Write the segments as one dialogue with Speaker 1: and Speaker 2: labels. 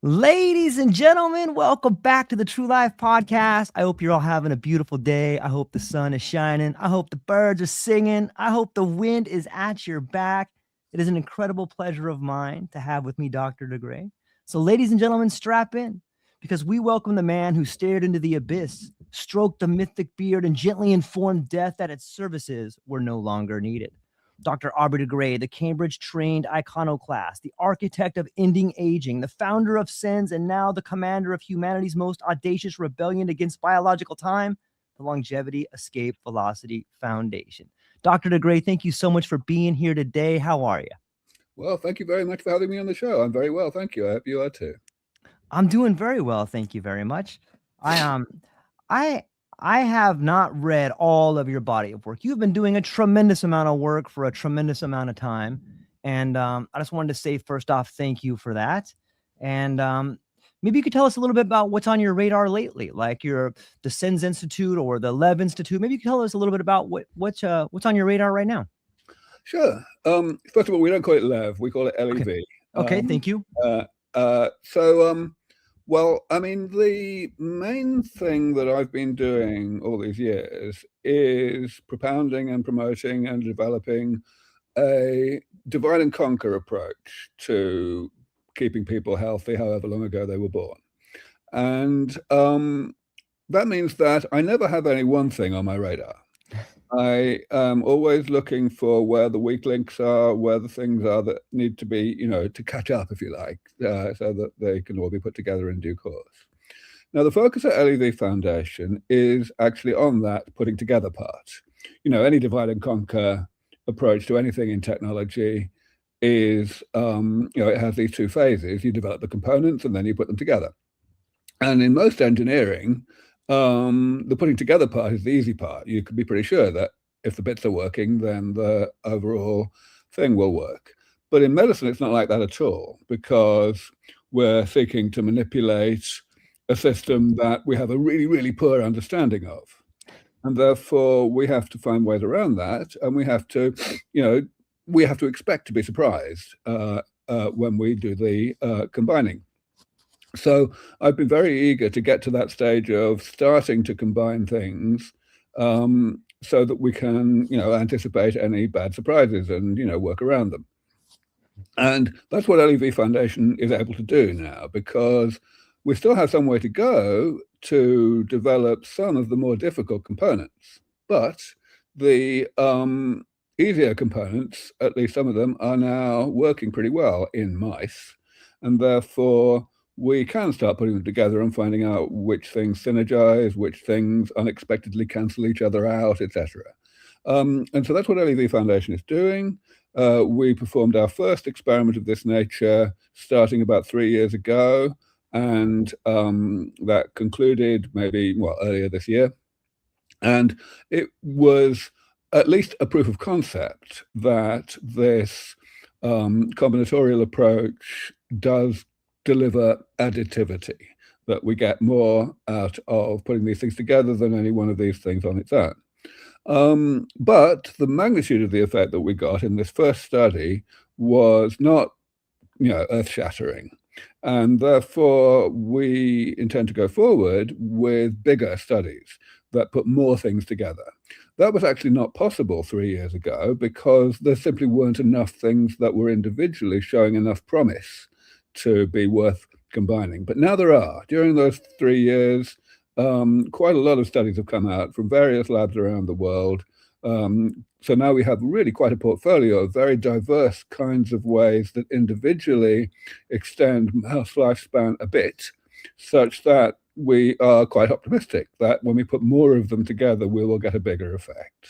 Speaker 1: Ladies and gentlemen, welcome back to the True Life Podcast. I hope you're all having a beautiful day. I hope the sun is shining. I hope the birds are singing. I hope the wind is at your back. It is an incredible pleasure of mine to have with me Dr. de Grey. So, ladies and gentlemen, strap in because we welcome the man who stared into the abyss, stroked the mythic beard, and gently informed death that its services were no longer needed. Dr. Aubrey de Grey, the Cambridge-trained iconoclast, the architect of ending aging, the founder of SENS, and now the commander of humanity's most audacious rebellion against biological time, the Longevity Escape Velocity Foundation. Dr. de Grey, thank you so much for being here today. How are you?
Speaker 2: Well, thank you very much for having me on the show. I'm very well, thank you. I hope you are too.
Speaker 1: I'm doing very well, thank you very much. I I have not read all of your body of work. You've been doing a tremendous amount of work for a tremendous amount of time, and I just wanted to say first off, thank you for that. And maybe you could tell us a little bit about what's on your radar lately, like the SENS Institute or the Lev Institute. Maybe you could tell us a little bit about what's on your radar right now.
Speaker 2: Sure. First of all, we don't call it LEV, we call it
Speaker 1: Okay.
Speaker 2: LEV.
Speaker 1: Okay. Thank you.
Speaker 2: Well, I mean, the main thing that I've been doing all these years is propounding and promoting and developing a divide and conquer approach to keeping people healthy, however long ago they were born. And that means that I never have any one thing on my radar. I am always looking for where the weak links are, where the things are that need to be, to catch up, if you like, so that they can all be put together in due course. Now, the focus at LEV Foundation is actually on that putting together part. Any divide and conquer approach to anything in technology is, it has these two phases. You develop the components and then you put them together. And in most engineering, the putting together part is the easy part. You can be pretty sure that if the bits are working, then the overall thing will work. But in medicine, it's not like that at all, because we're seeking to manipulate a system that we have a really, really poor understanding of. And therefore, we have to find ways around that. And we have to expect to be surprised when we do the combining. So I've been very eager to get to that stage of starting to combine things so that we can, anticipate any bad surprises and, work around them. And that's what LEV Foundation is able to do now, because we still have some way to go to develop some of the more difficult components. But the easier components, at least some of them, are now working pretty well in mice. And therefore, we can start putting them together and finding out which things synergize, which things unexpectedly cancel each other out, etc. And so that's what LEV Foundation is doing. We performed our first experiment of this nature starting about 3 years ago, and that concluded earlier this year. And it was at least a proof of concept that this combinatorial approach does deliver additivity, that we get more out of putting these things together than any one of these things on its own. But the magnitude of the effect that we got in this first study was not, earth-shattering. And therefore, we intend to go forward with bigger studies that put more things together. That was actually not possible 3 years ago because there simply weren't enough things that were individually showing enough promise to be worth combining. But now there are. During those 3 years, quite a lot of studies have come out from various labs around the world. So now we have really quite a portfolio of very diverse kinds of ways that individually extend mouse lifespan a bit, such that we are quite optimistic that when we put more of them together, we will get a bigger effect.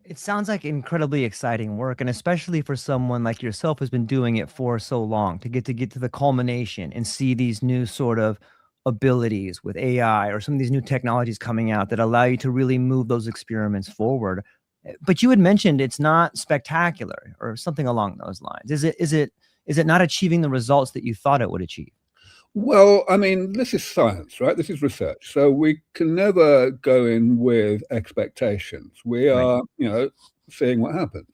Speaker 1: It sounds like incredibly exciting work, and especially for someone like yourself who's been doing it for so long, to get to the culmination and see these new sort of abilities with AI or some of these new technologies coming out that allow you to really move those experiments forward. But you had mentioned it's not spectacular or something along those lines. Is it not achieving the results that you thought it would achieve?
Speaker 2: Well, I mean, this is science, right? This is research. So we can never go in with expectations. We
Speaker 1: Right.
Speaker 2: are, seeing what happens.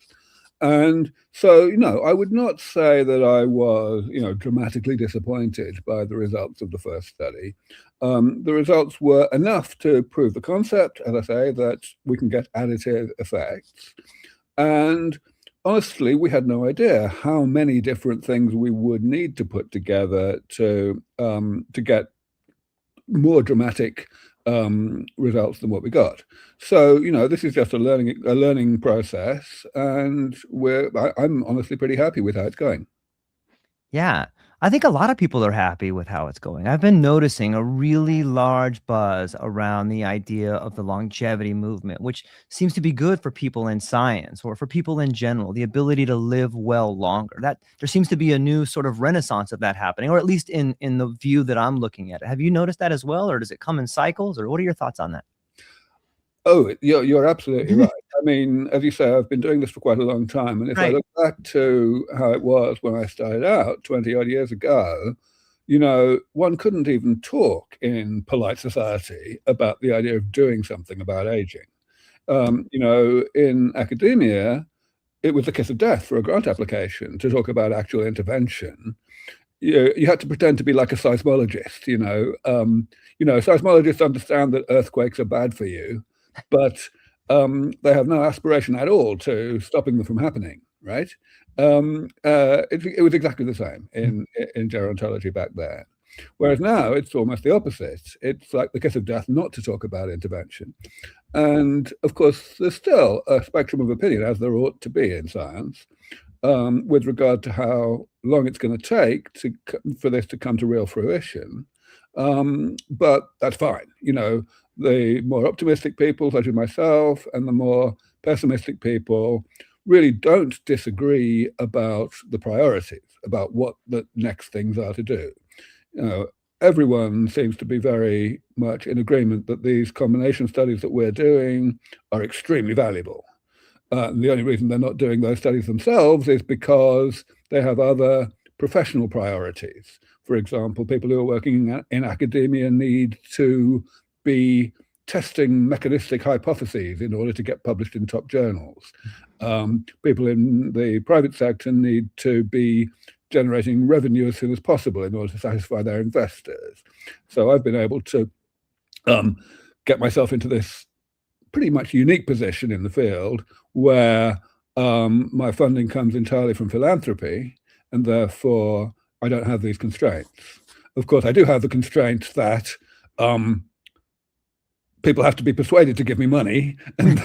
Speaker 2: And so, I would not say that I was, dramatically disappointed by the results of the first study. The results were enough to prove the concept, as I say, that we can get additive effects. And honestly, we had no idea how many different things we would need to put together to get more dramatic results than what we got. So, this is just a learning process, and I'm honestly pretty happy with how it's going.
Speaker 1: Yeah. I think a lot of people are happy with how it's going. I've been noticing a really large buzz around the idea of the longevity movement, which seems to be good for people in science or for people in general, the ability to live well longer. That there seems to be a new sort of renaissance of that happening, or at least in the view that I'm looking at it. Have you noticed that as well, or does it come in cycles, or what are your thoughts on that?
Speaker 2: Oh, you're absolutely right. I mean, as you say, I've been doing this for quite a long time, and if I
Speaker 1: Right.
Speaker 2: look back to how it was when I started out 20 odd years ago, one couldn't even talk in polite society about the idea of doing something about aging. In academia, it was the kiss of death for a grant application to talk about actual intervention. You had to pretend to be like a seismologist. Seismologists understand that earthquakes are bad for you, but they have no aspiration at all to stopping them from happening. Right? It was exactly the same in gerontology back then. Whereas now it's almost the opposite. It's like the kiss of death not to talk about intervention. And of course, there's still a spectrum of opinion, as there ought to be in science, with regard to how long it's going to take for this to come to real fruition. But that's fine. The more optimistic people, such as myself, and the more pessimistic people really don't disagree about the priorities, about what the next things are to do. Everyone seems to be very much in agreement that these combination studies that we're doing are extremely valuable. The only reason they're not doing those studies themselves is because they have other professional priorities. For example, people who are working in academia need to be testing mechanistic hypotheses in order to get published in top journals. People in the private sector need to be generating revenue as soon as possible in order to satisfy their investors. So I've been able to get myself into this pretty much unique position in the field where my funding comes entirely from philanthropy, and therefore I don't have these constraints. Of course, I do have the constraint that people have to be persuaded to give me money, and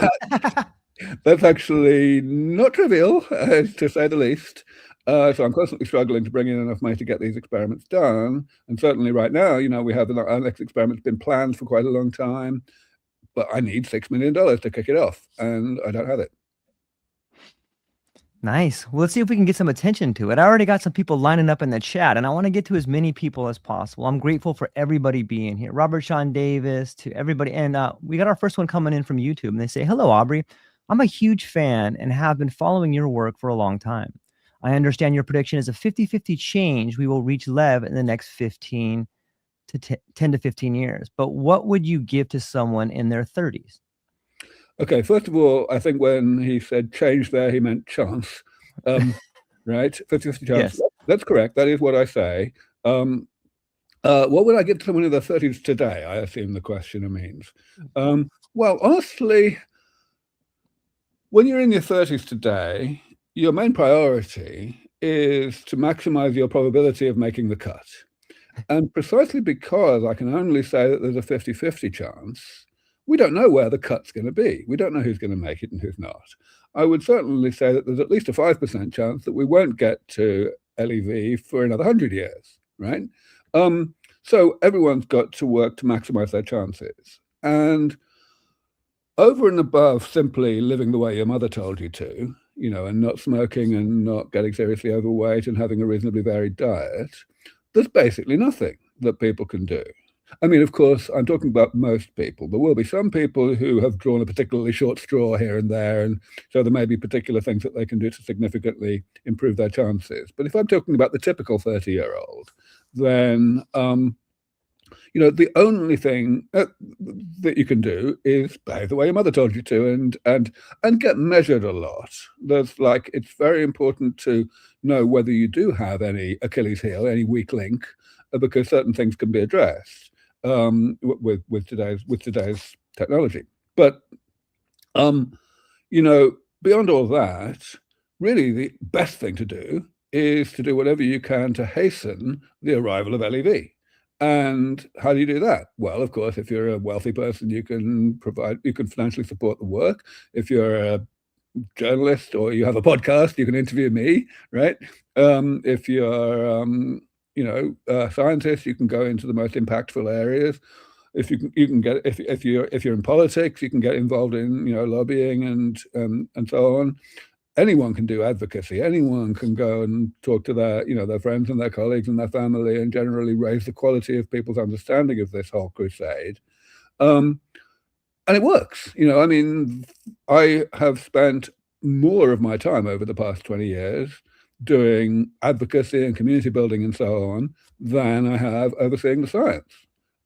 Speaker 2: that's actually not trivial, to say the least. So I'm constantly struggling to bring in enough money to get these experiments done. And certainly right now, we have our next experiment's been planned for quite a long time, but I need $6 million to kick it off, and I don't have it.
Speaker 1: Nice. Well, let's see if we can get some attention to it. I already got some people lining up in the chat, and I want to get to as many people as possible. I'm grateful for everybody being here. Robert Sean Davis, to everybody. And we got our first one coming in from YouTube, and they say, "Hello, Aubrey. I'm a huge fan and have been following your work for a long time. I understand your prediction is a 50-50 change. We will reach LEV in the next 10 to 15 years. But what would you give to someone in their 30s?
Speaker 2: Okay, first of all, I think when he said change there, he meant chance, right? 50-50 chance.
Speaker 1: Yes.
Speaker 2: That's correct. That is what I say. What would I give to someone in their 30s today? I assume the question means. Well, honestly, when you're in your 30s today, your main priority is to maximize your probability of making the cut. And precisely because I can only say that there's a 50-50 chance, we don't know where the cut's going to be. We don't know who's going to make it and who's not. I would certainly say that there's at least a 5% chance that we won't get to LEV for another 100 years, right? So everyone's got to work to maximize their chances. And over and above simply living the way your mother told you to, and not smoking and not getting seriously overweight and having a reasonably varied diet, there's basically nothing that people can do. I mean, of course, I'm talking about most people. There will be some people who have drawn a particularly short straw here and there, and so there may be particular things that they can do to significantly improve their chances. But if I'm talking about the typical 30-year-old, then the only thing that you can do is behave the way your mother told you to, and get measured a lot. It's very important to know whether you do have any Achilles heel, any weak link, because certain things can be addressed with today's technology. But beyond all that, really the best thing to do is to do whatever you can to hasten the arrival of LEV. And how do you do that? Well, of course, if you're a wealthy person, you can financially support the work. If you're a journalist or you have a podcast, you can interview me, right? If you're, a scientist, you can go into the most impactful areas. If you're in politics, you can get involved in lobbying and so on. Anyone can do advocacy. Anyone can go and talk to their friends and their colleagues and their family, and generally raise the quality of people's understanding of this whole crusade. And it works. I have spent more of my time over the past 20 years doing advocacy and community building and so on than I have overseeing the science.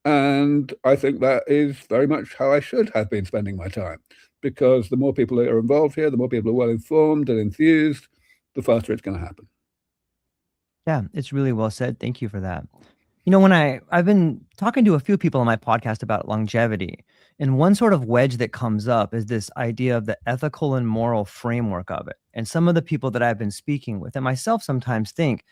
Speaker 2: And I think that is very much how I should have been spending my time, because the more people that are involved here, the more people are well informed and enthused, the faster it's going to happen.
Speaker 1: Yeah, it's really well said. Thank you for that. When I've been talking to a few people on my podcast about longevity, and one sort of wedge that comes up is this idea of the ethical and moral framework of it. And some of the people that I've been speaking with, and myself sometimes think,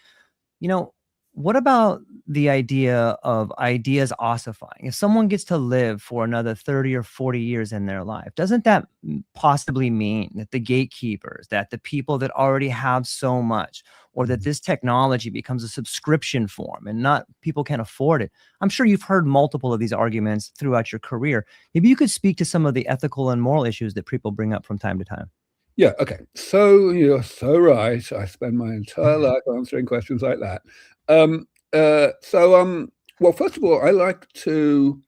Speaker 1: what about the idea of ideas ossifying? If someone gets to live for another 30 or 40 years in their life, doesn't that possibly mean that the gatekeepers, that the people that already have so much, or that this technology becomes a subscription form and not people can afford it? I'm sure you've heard multiple of these arguments throughout your career. Maybe you could speak to some of the ethical and moral issues that people bring up from time to time.
Speaker 2: Yeah, okay. So you're so right. I spend my entire life answering questions like that. Well, first of all, I like to,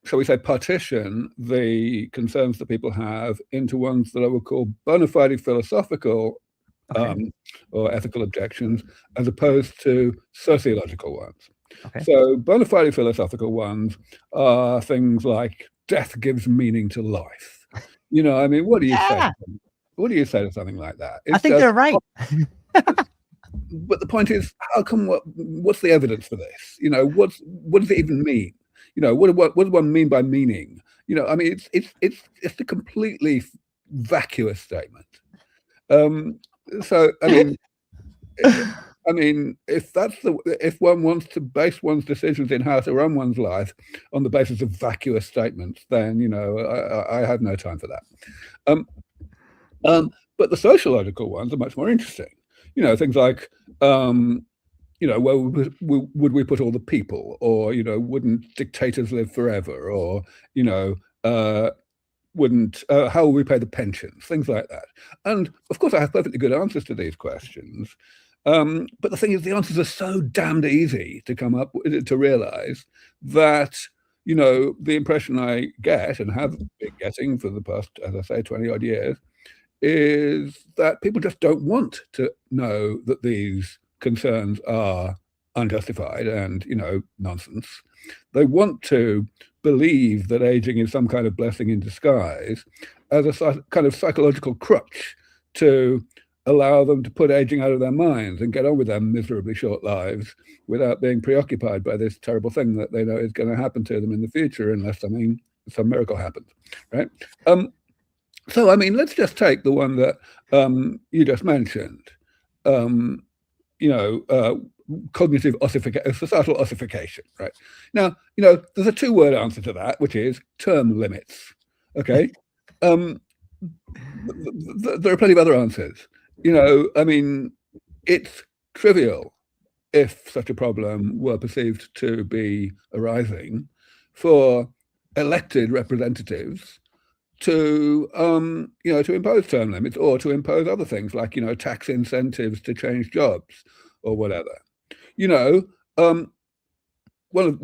Speaker 2: shall we say, partition the concerns that people have into ones that I would call bona fide philosophical or ethical objections, as opposed to sociological ones.
Speaker 1: Okay.
Speaker 2: So bona fide philosophical ones are things like death gives meaning to life. What do you say? What do you say to something like that?
Speaker 1: I think they're right.
Speaker 2: But the point is, how come? What's the evidence for this? What does it even mean? What does one mean by meaning? It's a completely vacuous statement. If one wants to base one's decisions in how to run one's life on the basis of vacuous statements, then I have no time for that. But the sociological ones are much more interesting. Things like, where would we put all the people, or wouldn't dictators live forever, or how will we pay the pensions, things like that. And of course, I have perfectly good answers to these questions. But the thing is, the answers are so damned easy to come up with, to realize that, the impression I get and have been getting for the past, as I say, 20 odd years, is that people just don't want to know that these concerns are unjustified and, nonsense. They want to believe that aging is some kind of blessing in disguise as a kind of psychological crutch to allow them to put aging out of their minds and get on with their miserably short lives without being preoccupied by this terrible thing that they know is going to happen to them in the future unless some miracle happens, right? So, let's just take the one that you just mentioned, cognitive ossification, societal ossification, right? Now, there's a two-word answer to that, which is term limits, okay? There are plenty of other answers. It's trivial if such a problem were perceived to be arising for elected representatives to impose term limits, or to impose other things like tax incentives to change jobs or whatever. One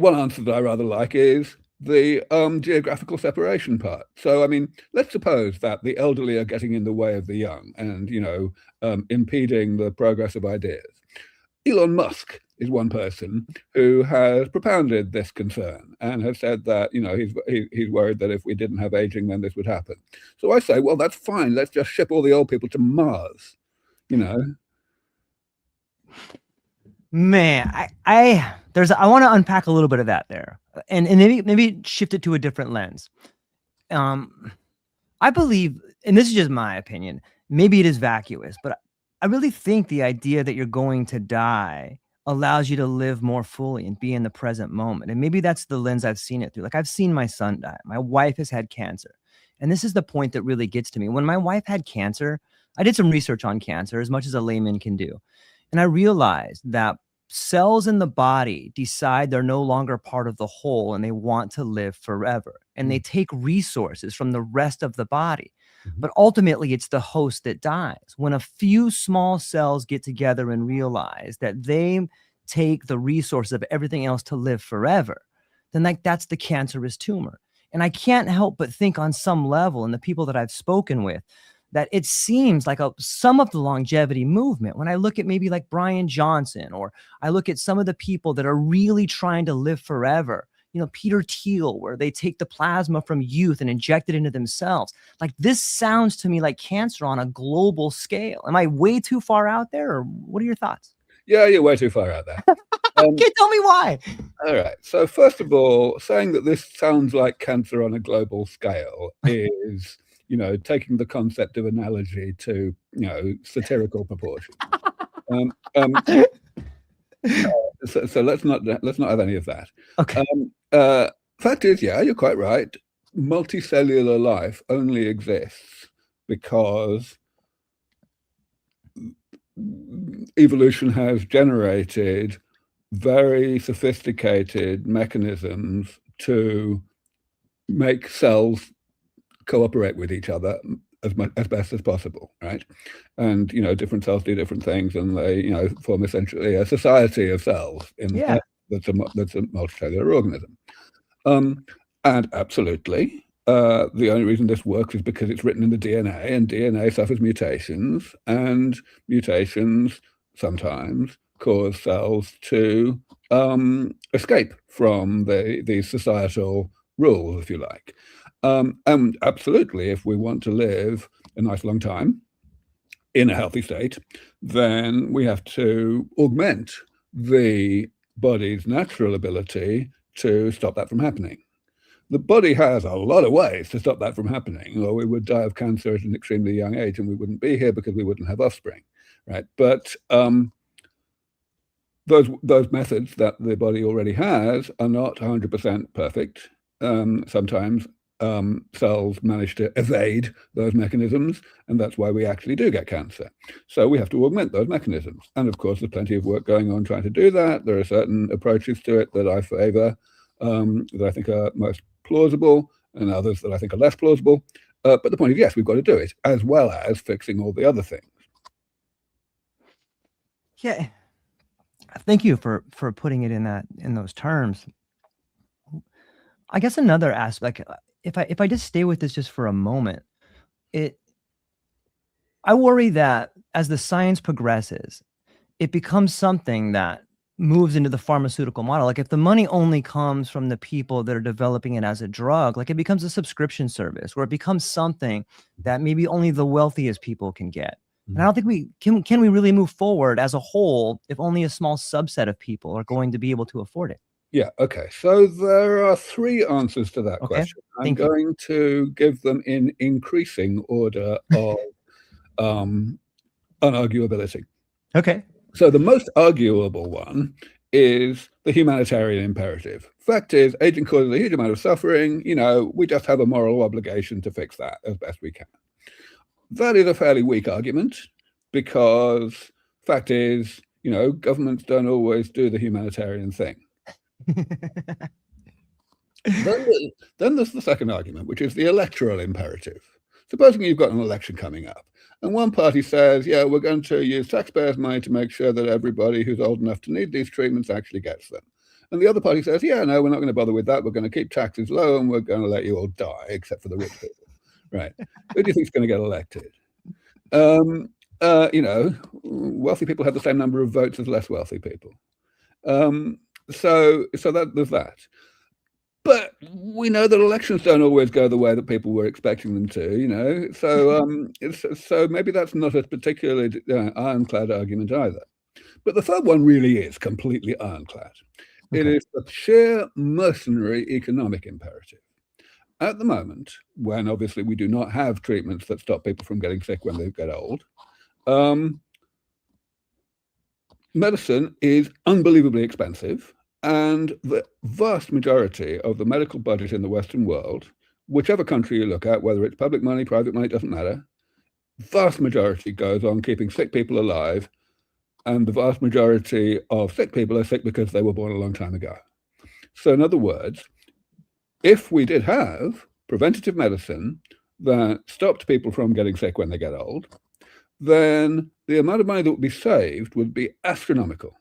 Speaker 2: answer that I rather like is the geographical separation part. So let's suppose that the elderly are getting in the way of the young and impeding the progress of ideas. Elon Musk is one person who has propounded this concern and has said that, you know, he's worried that if we didn't have aging, then this would happen. So I say, well, that's fine. Let's just ship all the old people to Mars, you know.
Speaker 1: Man, I want to unpack a little bit of that there, and maybe shift it to a different lens. I believe, and this is just my opinion, maybe it is vacuous, but I really think the idea that you're going to die allows you to live more fully and be in the present moment. And maybe that's the lens I've seen it through. Like, I've seen my son die. My wife has had cancer. And this is the point that really gets to me. When my wife had cancer, I did some research on cancer, as much as a layman can do. And I realized that cells in the body decide they're no longer part of the whole and they want to live forever. And they take resources from the rest of the body. But ultimately, it's the host that dies. When a few small cells get together and realize that they take the resources of everything else to live forever, then that's the cancerous tumor. And I can't help but think on some level, in the people that I've spoken with, that it seems like some of the longevity movement, when I look at maybe like Brian Johnson, or I look at some of the people that are really trying to live forever, you know, Peter Thiel, where they take the plasma from youth and inject it into themselves. Like, this sounds to me like cancer on a global scale. Am I way too far out there, or what are your thoughts?
Speaker 2: Yeah, you're way too far out there.
Speaker 1: Okay, tell me why.
Speaker 2: All right. So first of all, saying that this sounds like cancer on a global scale is, you know, taking the concept of analogy to, you know, satirical proportion. So let's not have any of that.
Speaker 1: Okay.
Speaker 2: Fact is, yeah, you're quite right. Multicellular life only exists because evolution has generated very sophisticated mechanisms to make cells cooperate with each other as best as possible, right? And, you know, different cells do different things, and they, you know, form essentially a society of cells that's a multicellular organism. And absolutely, the only reason this works is because it's written in the DNA, and DNA suffers mutations, and mutations sometimes cause cells to escape from these societal rules, if you like. And absolutely, if we want to live a nice long time in a healthy state, then we have to augment the body's natural ability to stop that from happening. The body has a lot of ways to stop that from happening, or we would die of cancer at an extremely young age, and we wouldn't be here because we wouldn't have offspring, right? But those methods that the body already has are not 100% perfect. Sometimes cells manage to evade those mechanisms, and that's why we actually do get cancer. So we have to augment those mechanisms. And of course, there's plenty of work going on trying to do that. There are certain approaches to it that I favor, that I think are most plausible, and others that I think are less plausible. But the point is, yes, we've got to do it, as well as fixing all the other things.
Speaker 1: Yeah. Thank you for putting it in those terms. I guess another aspect, if I just stay with this just for a moment, I worry that as the science progresses, it becomes something that moves into the pharmaceutical model. Like, if the money only comes from the people that are developing it as a drug, like, it becomes a subscription service, where it becomes something that maybe only the wealthiest people can get. And I don't think we can we really move forward as a whole if only a small subset of people are going to be able to afford it.
Speaker 2: Yeah, okay. So there are three answers to that question. I'm going to give them in increasing order of unarguability.
Speaker 1: Okay.
Speaker 2: So the most arguable one is the humanitarian imperative. Fact is, aging causes a huge amount of suffering. You know, we just have a moral obligation to fix that as best we can. That is a fairly weak argument, because fact is, you know, governments don't always do the humanitarian thing. Then there's the second argument, which is the electoral imperative. Supposing you've got an election coming up, and one party says, yeah, we're going to use taxpayers' money to make sure that everybody who's old enough to need these treatments actually gets them. And the other party says, yeah, no, we're not going to bother with that. We're going to keep taxes low, and we're going to let you all die, except for the rich people. Right. Who do you think is going to get elected? You know, wealthy people have the same number of votes as less wealthy people. So there's that. But we know that elections don't always go the way that people were expecting them to, so maybe that's not a particularly ironclad argument either. But the third one really is completely ironclad. It is the sheer mercenary economic imperative. At the moment, when obviously we do not have treatments that stop people from getting sick when they get old, medicine is unbelievably expensive. And the vast majority of the medical budget in the Western world, whichever country you look at, whether it's public money, private money, doesn't matter, vast majority goes on keeping sick people alive. And the vast majority of sick people are sick because they were born a long time ago. So in other words, if we did have preventative medicine that stopped people from getting sick when they get old, then the amount of money that would be saved would be astronomical.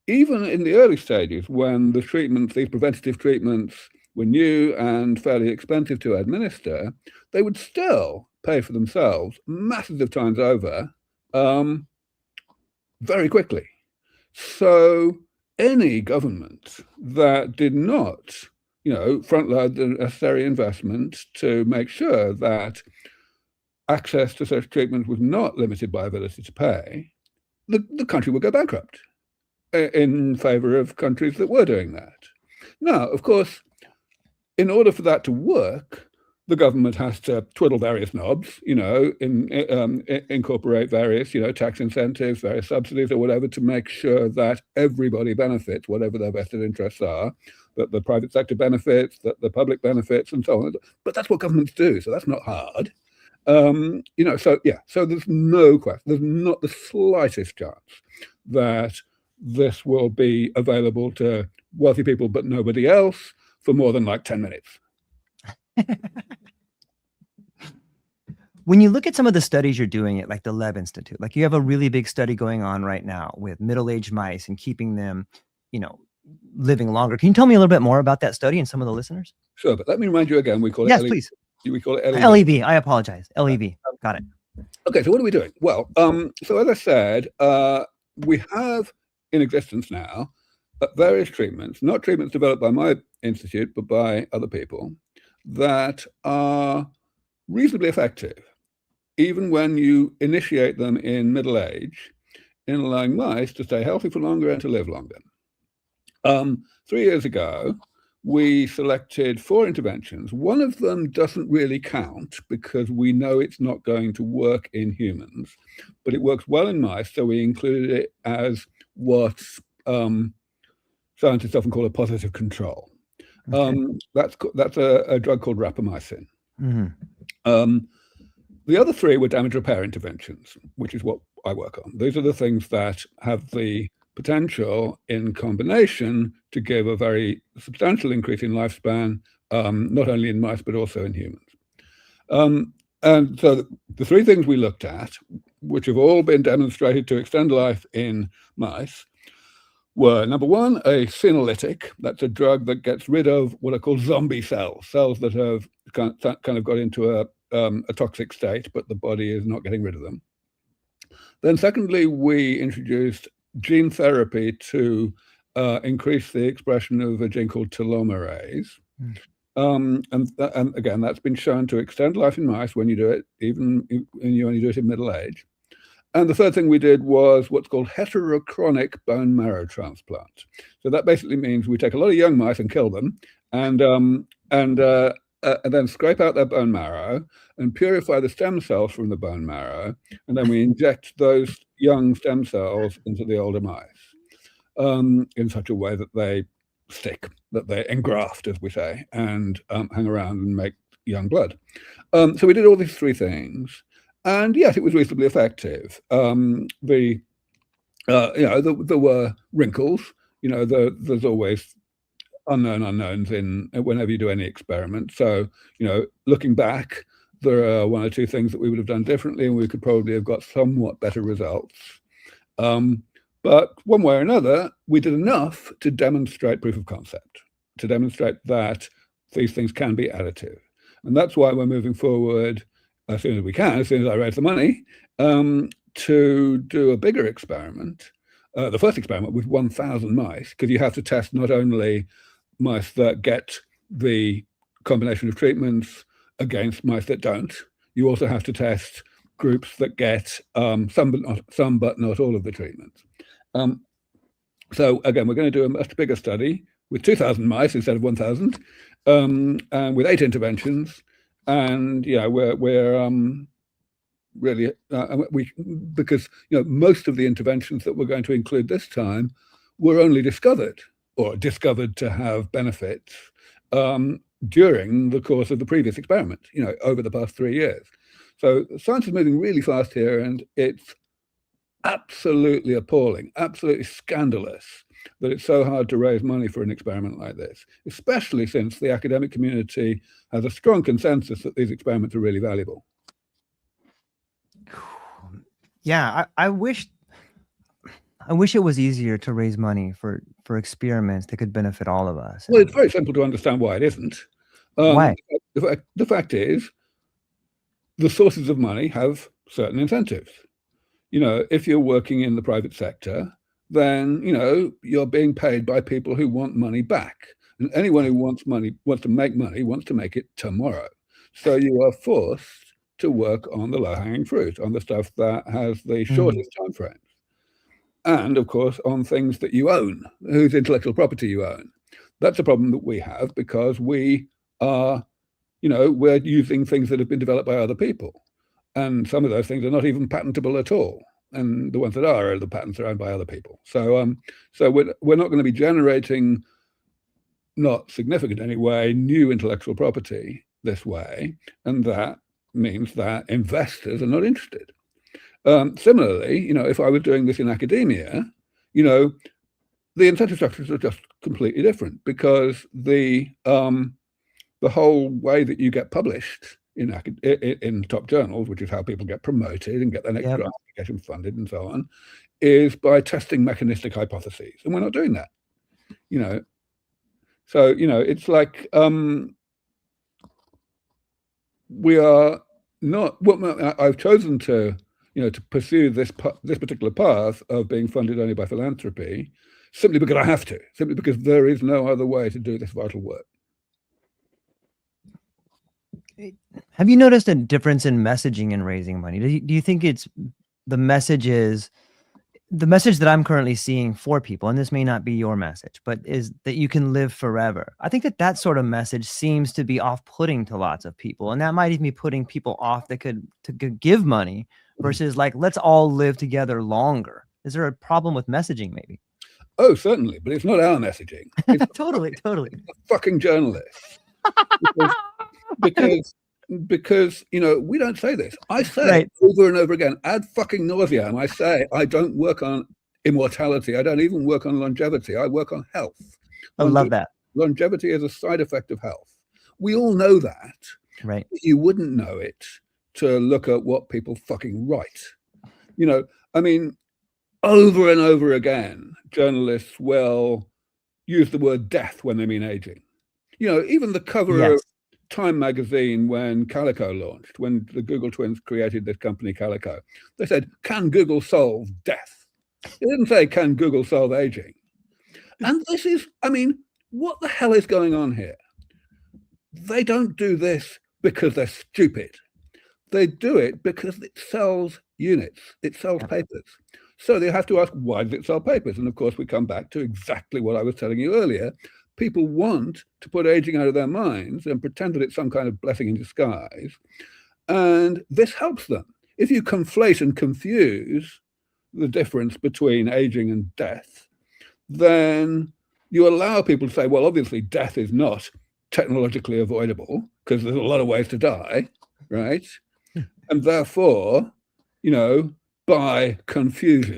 Speaker 2: Even in the early stages, when the treatments, these preventative treatments, were new and fairly expensive to administer, they would still pay for themselves masses of times over very quickly. So any government that did not, front load the necessary investment to make sure that access to such treatment was not limited by ability to pay, the country would go bankrupt in favor of countries that were doing that. Now, of course, in order for that to work, the government has to twiddle various knobs, incorporate various, tax incentives, various subsidies or whatever to make sure that everybody benefits, whatever their vested interests are, that the private sector benefits, that the public benefits, and so on. But that's what governments do, so that's not hard. So there's no question, there's not the slightest chance that this will be available to wealthy people but nobody else for more than like 10 minutes.
Speaker 1: When you look at some of the studies you're doing at like the Lev Institute, like you have a really big study going on right now with middle-aged mice and keeping them, living longer. Can you tell me a little bit more about that study and some of the listeners?
Speaker 2: Sure, but let me remind you again, we call it
Speaker 1: Yes, please.
Speaker 2: We call it
Speaker 1: LEV. I apologize. LEV. Got it.
Speaker 2: Okay, so what are we doing? Well, so as I said, we have in existence now various treatments, not treatments developed by my institute, but by other people, that are reasonably effective, even when you initiate them in middle age, in allowing mice to stay healthy for longer and to live longer. 3 years ago, we selected 4 interventions. One of them doesn't really count because we know it's not going to work in humans, but it works well in mice, so we included it as what scientists often call a positive control. Okay. That's a drug called rapamycin. Mm-hmm. The other 3 were damage repair interventions, which is what I work on. These are the things that have the potential in combination to give a very substantial increase in lifespan, not only in mice, but also in humans. And so the 3 things we looked at, which have all been demonstrated to extend life in mice, were, number 1, a senolytic. That's a drug that gets rid of what are called zombie cells, cells that have kind of got into a toxic state, but the body is not getting rid of them. Then secondly, we introduced gene therapy to increase the expression of a gene called telomerase. And again, that's been shown to extend life in mice when you do it, even when you only do it in middle age. And the third thing we did was what's called heterochronic bone marrow transplant. So that basically means we take a lot of young mice and kill them, and then scrape out their bone marrow and purify the stem cells from the bone marrow, and then we inject those young stem cells into the older mice in such a way that they stick, that they engraft, as we say, and hang around and make young blood. So we did all these 3 things. And yes, it was reasonably effective. There were wrinkles. There's always unknown unknowns whenever you do any experiment. So, looking back, there are 1 or 2 things that we would have done differently, and we could probably have got somewhat better results. But one way or another, we did enough to demonstrate proof of concept, to demonstrate that these things can be additive. And that's why we're moving forward as soon as we can, as soon as I raise the money, to do a bigger experiment the first experiment with 1,000 mice, because you have to test not only mice that get the combination of treatments against mice that don't. You also have to test groups that get some but not all of the treatments. So again, we're going to do a much bigger study with 2,000 mice instead of 1,000, and with 8 interventions. And yeah, we're really because most of the interventions that we're going to include this time were only discovered to have benefits during the course of the previous experiment, over the past 3 years. So science is moving really fast here, and it's absolutely appalling, absolutely scandalous that it's so hard to raise money for an experiment like this, especially since the academic community has a strong consensus that these experiments are really valuable.
Speaker 1: Yeah, I wish it was easier to raise money for experiments that could benefit all of us.
Speaker 2: Well, it's very simple to understand why it isn't.
Speaker 1: Why?
Speaker 2: The fact is, the sources of money have certain incentives. If you're working in the private sector, then you're being paid by people who want money back, and anyone who wants to make money wants to make it tomorrow. So you are forced to work on the low-hanging fruit, on the stuff that has the shortest time frames, and of course on things that you own, whose intellectual property you own. That's a problem that we have, because we are, we're using things that have been developed by other people, and some of those things are not even patentable at all. And the ones that are the patents are owned by other people. So we're not going to be generating, not significant anyway, new intellectual property this way, and that means that investors are not interested. Similarly, if I was doing this in academia, the incentive structures are just completely different, because the whole way that you get published in top journals, which is how people get promoted and get their next grant application funded and so on, is by testing mechanistic hypotheses, and we're not doing that. So it's like we are not. Well, I've chosen to pursue this particular path of being funded only by philanthropy, simply because I have to, simply because there is no other way to do this vital work.
Speaker 1: Have you noticed a difference in messaging in raising money? Do you think it's the message that I'm currently seeing for people, and this may not be your message, but is that you can live forever? I think that sort of message seems to be off-putting to lots of people, and that might even be putting people off that could give money versus like, let's all live together longer. Is there a problem with messaging maybe?
Speaker 2: Oh, certainly, but it's not our messaging. It's
Speaker 1: totally.
Speaker 2: Fucking journalists. Because we don't say this. I say over and over again, ad fucking nauseam, I say I don't work on immortality. I don't even work on longevity. I work on health.
Speaker 1: I love that.
Speaker 2: Longevity is a side effect of health. We all know that.
Speaker 1: Right.
Speaker 2: You wouldn't know it to look at what people fucking write. I mean, over and over again, journalists will use the word death when they mean aging. Even the cover of Time magazine, when Calico launched, when the Google twins created this company Calico, they said, "Can Google solve death?" They didn't say, "Can Google solve aging?" And this is, what the hell is going on here? They don't do this because they're stupid. They do it because it sells units, it sells papers. So they have to ask, why does it sell papers? And of course, we come back to exactly what I was telling you earlier. People want to put aging out of their minds and pretend that it's some kind of blessing in disguise. And this helps them. If you conflate and confuse the difference between aging and death, then you allow people to say, well, obviously death is not technologically avoidable because there's a lot of ways to die, right? And therefore, by confused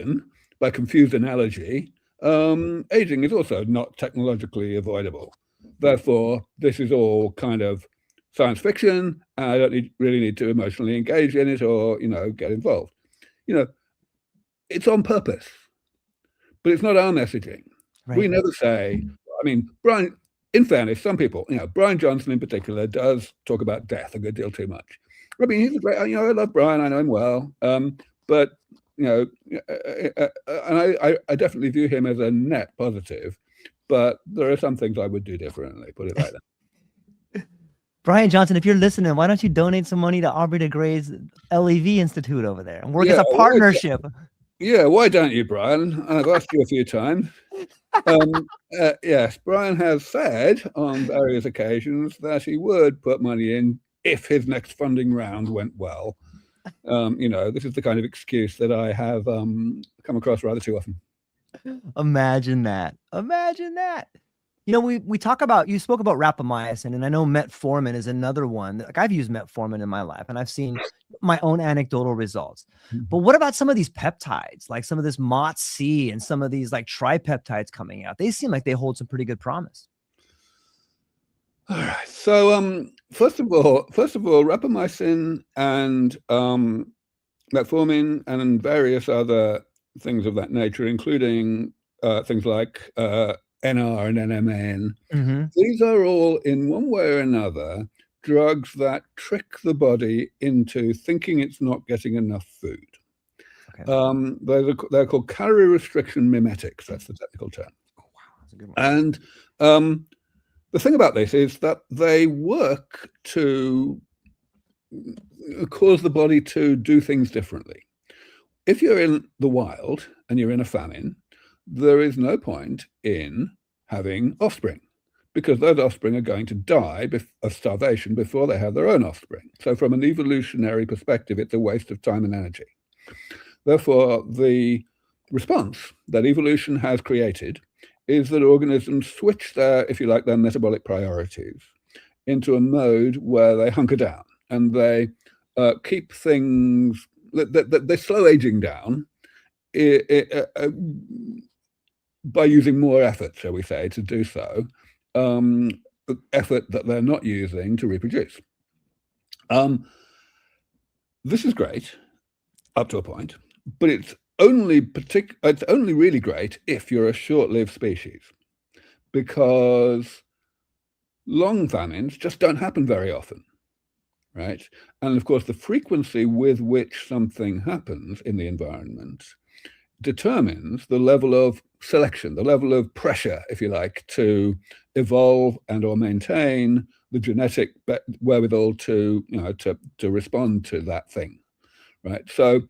Speaker 2: analogy, aging is also not technologically avoidable. Therefore, this is all kind of science fiction, and I don't really need to emotionally engage in it or, get involved. It's on purpose, but it's not our messaging. Right. We never say, Brian, in fairness, some people, Brian Johnson in particular does talk about death a good deal too much. He's great. I love Brian, I know him well, but and I definitely view him as a net positive, but there are some things I would do differently, put it like that.
Speaker 1: Brian Johnson, if you're listening, why don't you donate some money to Aubrey de Grey's LEV Institute over there and work as a partnership?
Speaker 2: Why don't you, Brian? I've asked you a few times. Yes, Brian has said on various occasions that he would put money in if his next funding round went well. This is the kind of excuse that I have come across rather too often.
Speaker 1: Imagine that. We talk about, you spoke about rapamycin, and I know metformin is another one. Like, I've used metformin in my life, and I've seen my own anecdotal results. But what about some of these peptides, like some of this MOTS-C and some of these like tripeptides coming out? They seem like they hold some pretty good promise.
Speaker 2: All right. So first of all, rapamycin and metformin and various other things of that nature, including things like NR and NMN. These are all, in one way or another, drugs that trick the body into thinking it's not getting enough food. Okay. They're called calorie restriction mimetics. That's the technical term.
Speaker 1: Oh, wow, that's a good one.
Speaker 2: And the thing about this is that they work to cause the body to do things differently. If you're in the wild and you're in a famine, there is no point in having offspring, because those offspring are going to die of starvation before they have their own offspring. So from an evolutionary perspective, it's a waste of time and energy. Therefore, the response that evolution has created is that organisms switch their, if you like, their metabolic priorities into a mode where they hunker down and they keep things, they slow aging down by using more effort, shall we say, to do so, effort that they're not using to reproduce. This is great up to a point, but it's only really great if you're a short-lived species, because long famines just don't happen very often, right? And of course, the frequency with which something happens in the environment determines the level of selection, the level of pressure, if you like, to evolve and or maintain the genetic wherewithal to respond to that thing, right? So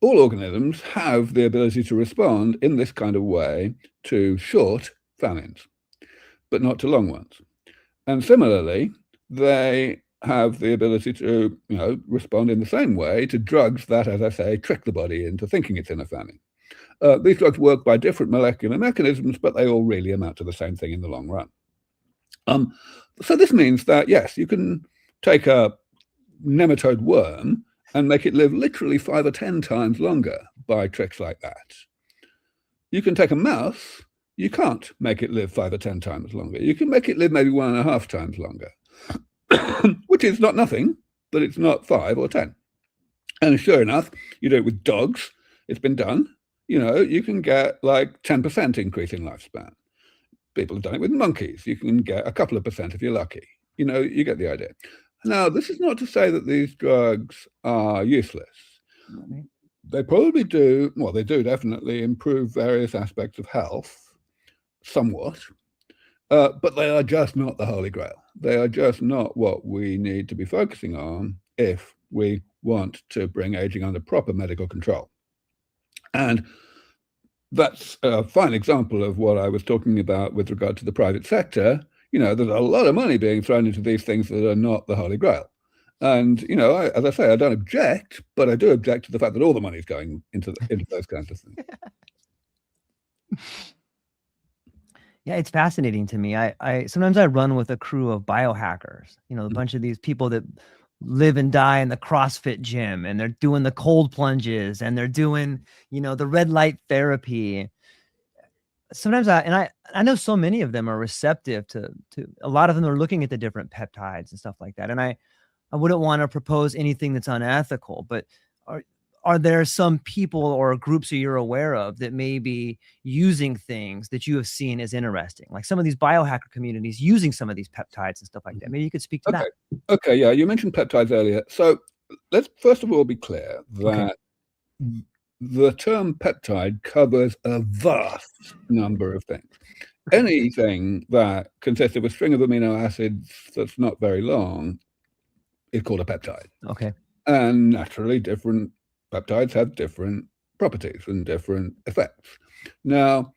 Speaker 2: all organisms have the ability to respond in this kind of way to short famines, but not to long ones. And similarly, they have the ability to respond in the same way to drugs that, as I say, trick the body into thinking it's in a famine. These drugs work by different molecular mechanisms, but they all really amount to the same thing in the long run. So this means that, yes, you can take a nematode worm and make it live literally 5 or 10 times longer by tricks like that. You can take a mouse, you can't make it live 5 or 10 times longer. You can make it live maybe 1.5 times longer, which is not nothing, but it's not 5 or 10. And sure enough, you do it with dogs. It's been done. You can get like 10% increase in lifespan. People have done it with monkeys. You can get a couple of percent if you're lucky. You get the idea. Now, this is not to say that these drugs are useless. They probably do, well, they do definitely improve various aspects of health somewhat, but they are just not the Holy Grail. They are just not what we need to be focusing on if we want to bring aging under proper medical control. And that's a fine example of what I was talking about with regard to the private sector. There's a lot of money being thrown into these things that are not the Holy Grail. And, as I say, I don't object, but I do object to the fact that all the money is going into those kinds of things.
Speaker 1: Yeah, it's fascinating to me. I sometimes I run with a crew of biohackers, a bunch of these people that live and die in the CrossFit gym, and they're doing the cold plunges, and they're doing, the red light therapy. Sometimes I know so many of them are receptive to a lot of them are looking at the different peptides and stuff like that. And I wouldn't want to propose anything that's unethical, but are there some people or groups that you're aware of that may be using things that you have seen as interesting, like some of these biohacker communities using some of these peptides and stuff like that? Maybe you could speak to that.
Speaker 2: Okay, yeah, you mentioned peptides earlier. So let's first of all be clear that the term peptide covers a vast number of things. Anything that consists of a string of amino acids that's not very long is called a peptide.
Speaker 1: Okay.
Speaker 2: And naturally, different peptides have different properties and different effects. Now,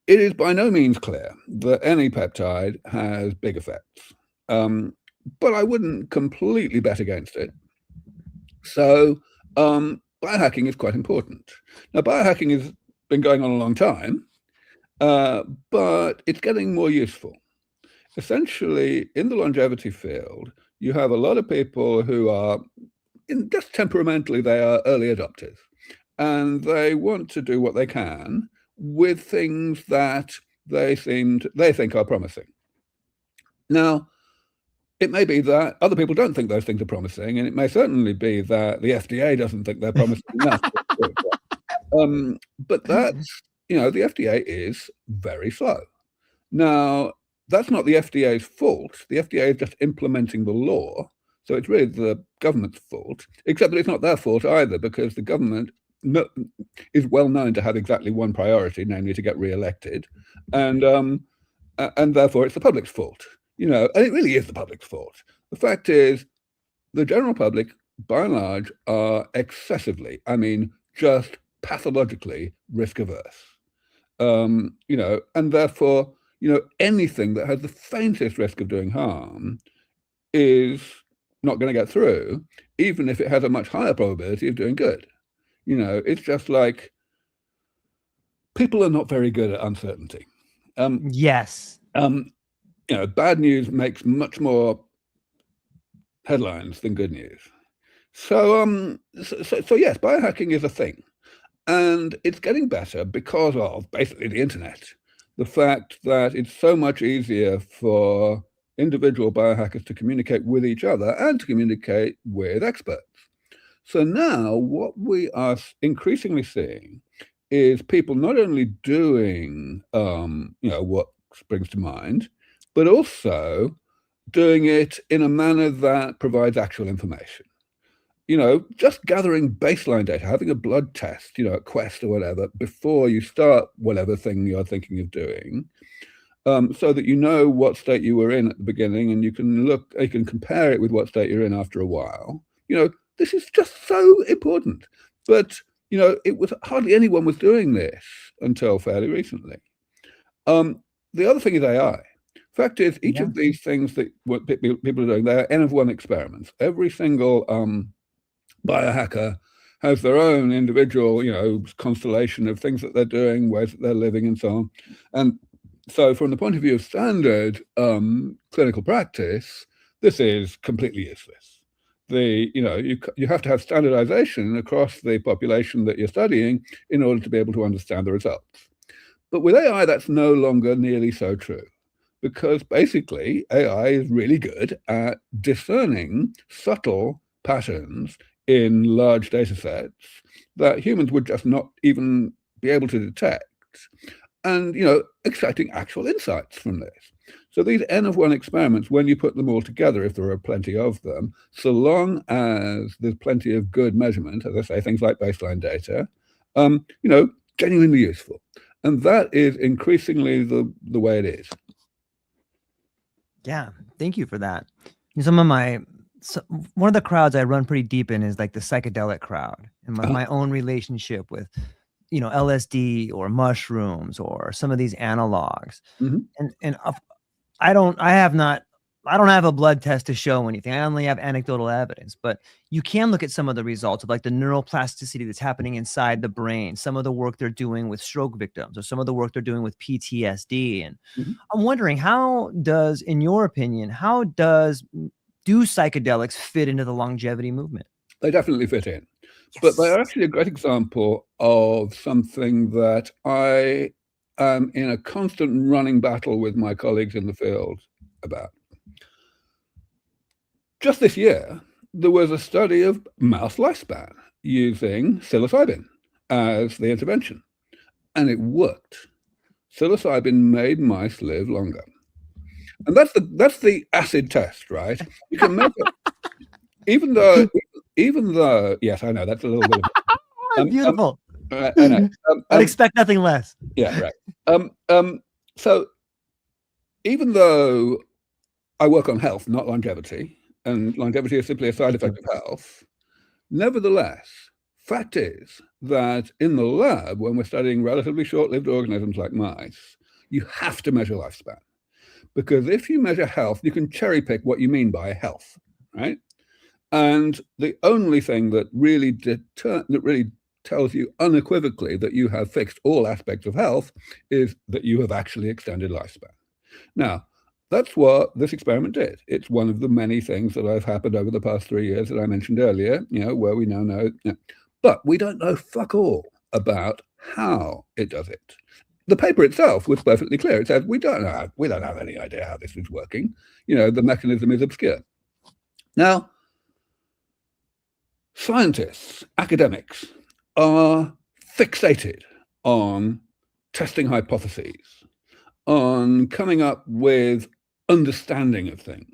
Speaker 2: it is by no means clear that any peptide has big effects, but I wouldn't completely bet against it. So biohacking is quite important. Now, biohacking has been going on a long time, but it's getting more useful. Essentially, in the longevity field, you have a lot of people who are, just temperamentally, they are early adopters. And they want to do what they can with things that they think are promising. Now, it may be that other people don't think those things are promising, and it may certainly be that the FDA doesn't think they're promising enough. But that's, the FDA is very slow. Now, that's not the FDA's fault. The FDA is just implementing the law. So it's really the government's fault, except that it's not their fault either, because the government is well known to have exactly one priority, namely to get re-elected. And therefore it's the public's fault. And it really is the public's fault. The fact is, the general public, by and large, are excessively, just pathologically risk averse. And therefore, anything that has the faintest risk of doing harm is not going to get through, even if it has a much higher probability of doing good. It's just like people are not very good at uncertainty.
Speaker 1: Yes.
Speaker 2: Bad news makes much more headlines than good news. So yes, biohacking is a thing, and it's getting better because of basically the internet. The fact that it's so much easier for individual biohackers to communicate with each other and to communicate with experts. So now what we are increasingly seeing is people not only doing, what springs to mind, but also doing it in a manner that provides actual information. Just gathering baseline data, having a blood test, at Quest or whatever, before you start whatever thing you're thinking of doing, so that you know what state you were in at the beginning, and you can compare it with what state you're in after a while. This is just so important. But, it was hardly anyone was doing this until fairly recently. The other thing is AI. Fact is, each of these things that what people are doing, they're N of 1 experiments. Every single biohacker has their own individual, constellation of things that they're doing, ways that they're living, and so on. And so from the point of view of standard clinical practice, this is completely useless. You have to have standardization across the population that you're studying in order to be able to understand the results. But with AI, that's no longer nearly so true, because basically AI is really good at discerning subtle patterns in large data sets that humans would just not even be able to detect, and extracting actual insights from this. So these N of 1 experiments, when you put them all together, if there are plenty of them, so long as there's plenty of good measurement, as I say, things like baseline data, genuinely useful. And that is increasingly the way it is.
Speaker 1: Yeah, thank you for that. One of the crowds I run pretty deep in is like the psychedelic crowd, and my own relationship with, LSD or mushrooms or some of these analogs. Mm-hmm. And I don't have a blood test to show anything. I only have anecdotal evidence, but you can look at some of the results of like the neuroplasticity that's happening inside the brain, some of the work they're doing with stroke victims, or some of the work they're doing with PTSD. And I'm wondering, in your opinion, do psychedelics fit into the longevity movement?
Speaker 2: They definitely fit in. Yes. But they are actually a great example of something that I am in a constant running battle with my colleagues in the field about. Just this year, there was a study of mouse lifespan using psilocybin as the intervention, and it worked. Psilocybin made mice live longer. And that's the acid test, right? You can measure, even though, yes, I know that's a little bit of
Speaker 1: beautiful.
Speaker 2: I know.
Speaker 1: I'd expect nothing less.
Speaker 2: Yeah, right. So even though I work on health, not longevity, and longevity is simply a side effect of health, nevertheless, fact is that in the lab, when we're studying relatively short-lived organisms like mice, you have to measure lifespan. Because if you measure health, you can cherry pick what you mean by health, right? And the only thing that really tells you unequivocally that you have fixed all aspects of health is that you have actually extended lifespan. Now, that's what this experiment did. It's one of the many things that have happened over the past 3 years that I mentioned earlier, where we now know, but we don't know fuck all about how it does it. The paper itself was perfectly clear. It said, we don't have any idea how this is working. The mechanism is obscure. Now, scientists, academics, are fixated on testing hypotheses, on coming up with understanding of things,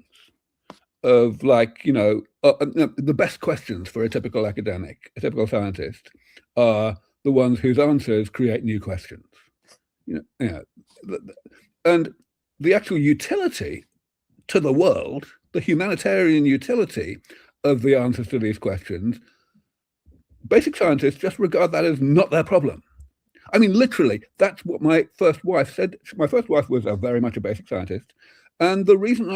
Speaker 2: of the best questions for a typical academic, a typical scientist, are the ones whose answers create new questions. And the actual utility to the world, the humanitarian utility of the answers to these questions, basic scientists just regard that as not their problem. I mean, literally, that's what my first wife said. My first wife was very much a basic scientist. And the reason